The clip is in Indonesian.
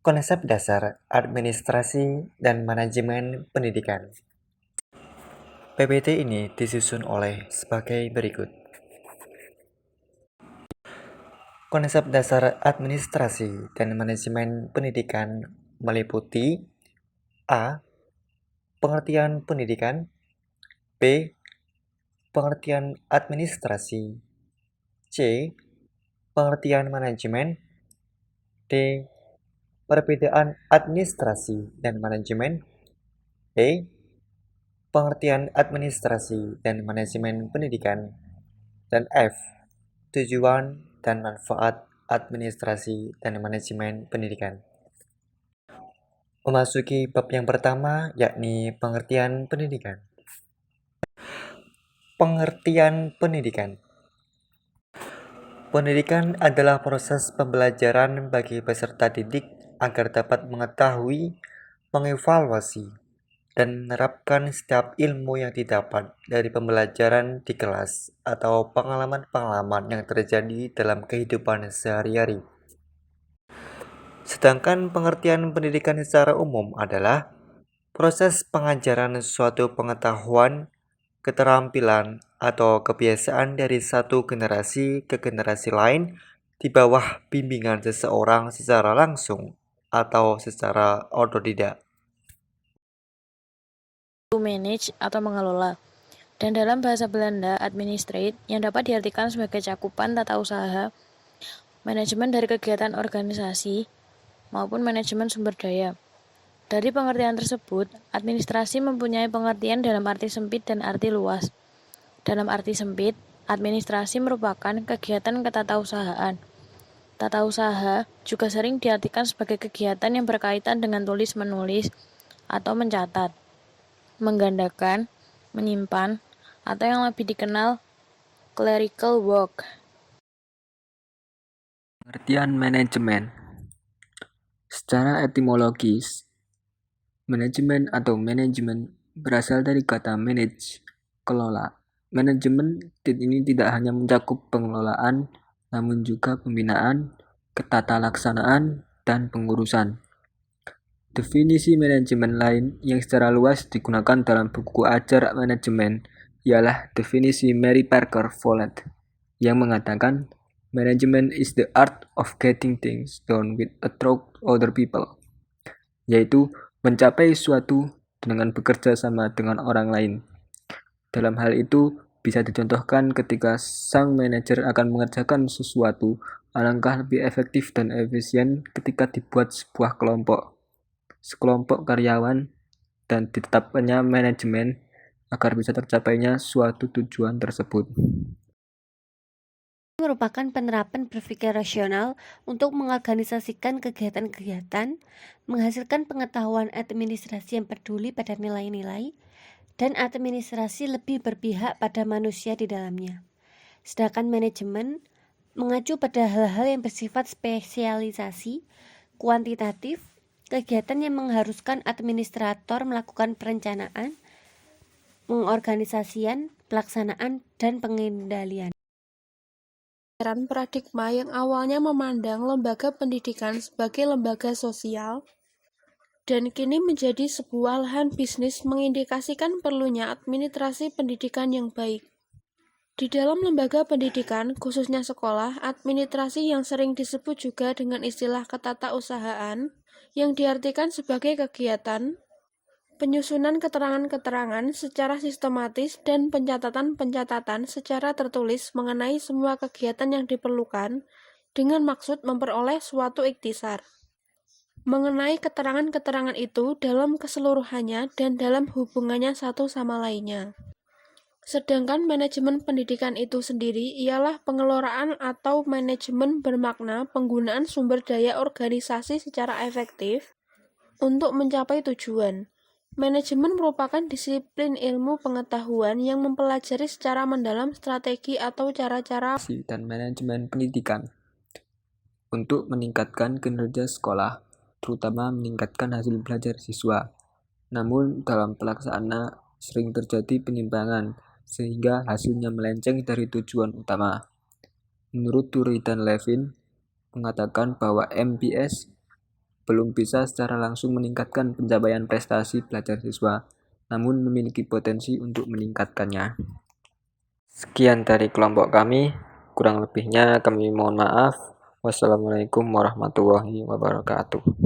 Konsep dasar administrasi dan manajemen pendidikan. PPT ini disusun oleh sebagai berikut. Konsep dasar administrasi dan manajemen pendidikan meliputi A. Pengertian pendidikan, B. Pengertian administrasi, C. Pengertian manajemen, D. Perbedaan administrasi dan manajemen, E. Pengertian administrasi dan manajemen pendidikan, dan F. Tujuan dan manfaat administrasi dan manajemen pendidikan. Memasuki bab yang pertama, yakni pengertian pendidikan. Pengertian pendidikan. Pendidikan adalah proses pembelajaran bagi peserta didik agar dapat mengetahui, mengevaluasi, dan menerapkan setiap ilmu yang didapat dari pembelajaran di kelas atau pengalaman-pengalaman yang terjadi dalam kehidupan sehari-hari. Sedangkan pengertian pendidikan secara umum adalah proses pengajaran suatu pengetahuan, keterampilan, atau kebiasaan dari satu generasi ke generasi lain di bawah bimbingan seseorang secara langsung atau secara otodidak. To manage atau mengelola. Dan dalam bahasa Belanda, administrate yang dapat diartikan sebagai cakupan tata usaha, manajemen dari kegiatan organisasi, maupun manajemen sumber daya. Dari pengertian tersebut, administrasi mempunyai pengertian dalam arti sempit dan arti luas. Dalam arti sempit, administrasi merupakan kegiatan ketatausahaan. Tata usaha juga sering diartikan sebagai kegiatan yang berkaitan dengan tulis-menulis atau mencatat, menggandakan, menyimpan, atau yang lebih dikenal clerical work. Pengertian manajemen. Secara etimologis, manajemen atau manajemen berasal dari kata manage, kelola. Manajemen ini tidak hanya mencakup pengelolaan, namun juga pembinaan, ketatalaksanaan, dan pengurusan. Definisi manajemen lain yang secara luas digunakan dalam buku ajar manajemen ialah definisi Mary Parker Follett yang mengatakan management is the art of getting things done with a through other people, yaitu mencapai suatu dengan bekerja sama dengan orang lain. Dalam hal itu, bisa dicontohkan ketika sang manajer akan mengerjakan sesuatu, alangkah lebih efektif dan efisien ketika dibuat sebuah kelompok, sekelompok karyawan, dan ditetapkannya manajemen agar bisa tercapainya suatu tujuan tersebut. Merupakan penerapan berpikir rasional untuk mengorganisasikan kegiatan-kegiatan, menghasilkan pengetahuan administrasi yang peduli pada nilai-nilai, dan administrasi lebih berpihak pada manusia di dalamnya. Sedangkan manajemen mengacu pada hal-hal yang bersifat spesialisasi, kuantitatif, kegiatan yang mengharuskan administrator melakukan perencanaan, pengorganisasian, pelaksanaan, dan pengendalian. Paradigma yang awalnya memandang lembaga pendidikan sebagai lembaga sosial dan kini menjadi sebuah lahan bisnis mengindikasikan perlunya administrasi pendidikan yang baik. Di dalam lembaga pendidikan, khususnya sekolah, administrasi yang sering disebut juga dengan istilah ketatausahaan yang diartikan sebagai kegiatan penyusunan keterangan-keterangan secara sistematis dan pencatatan-pencatatan secara tertulis mengenai semua kegiatan yang diperlukan dengan maksud memperoleh suatu ikhtisar mengenai keterangan-keterangan itu dalam keseluruhannya dan dalam hubungannya satu sama lainnya. Sedangkan manajemen pendidikan itu sendiri ialah pengelolaan atau manajemen bermakna penggunaan sumber daya organisasi secara efektif untuk mencapai tujuan. Manajemen merupakan disiplin ilmu pengetahuan yang mempelajari secara mendalam strategi atau cara-cara dan manajemen pendidikan untuk meningkatkan kinerja sekolah, terutama meningkatkan hasil belajar siswa. Namun dalam pelaksana sering terjadi penyimpangan sehingga hasilnya melenceng dari tujuan utama. Menurut Turri dan Levin mengatakan bahwa MPS belum bisa secara langsung meningkatkan pencapaian prestasi belajar siswa, namun memiliki potensi untuk meningkatkannya. Sekian dari kelompok kami, kurang lebihnya kami mohon maaf. Wassalamualaikum warahmatullahi wabarakatuh.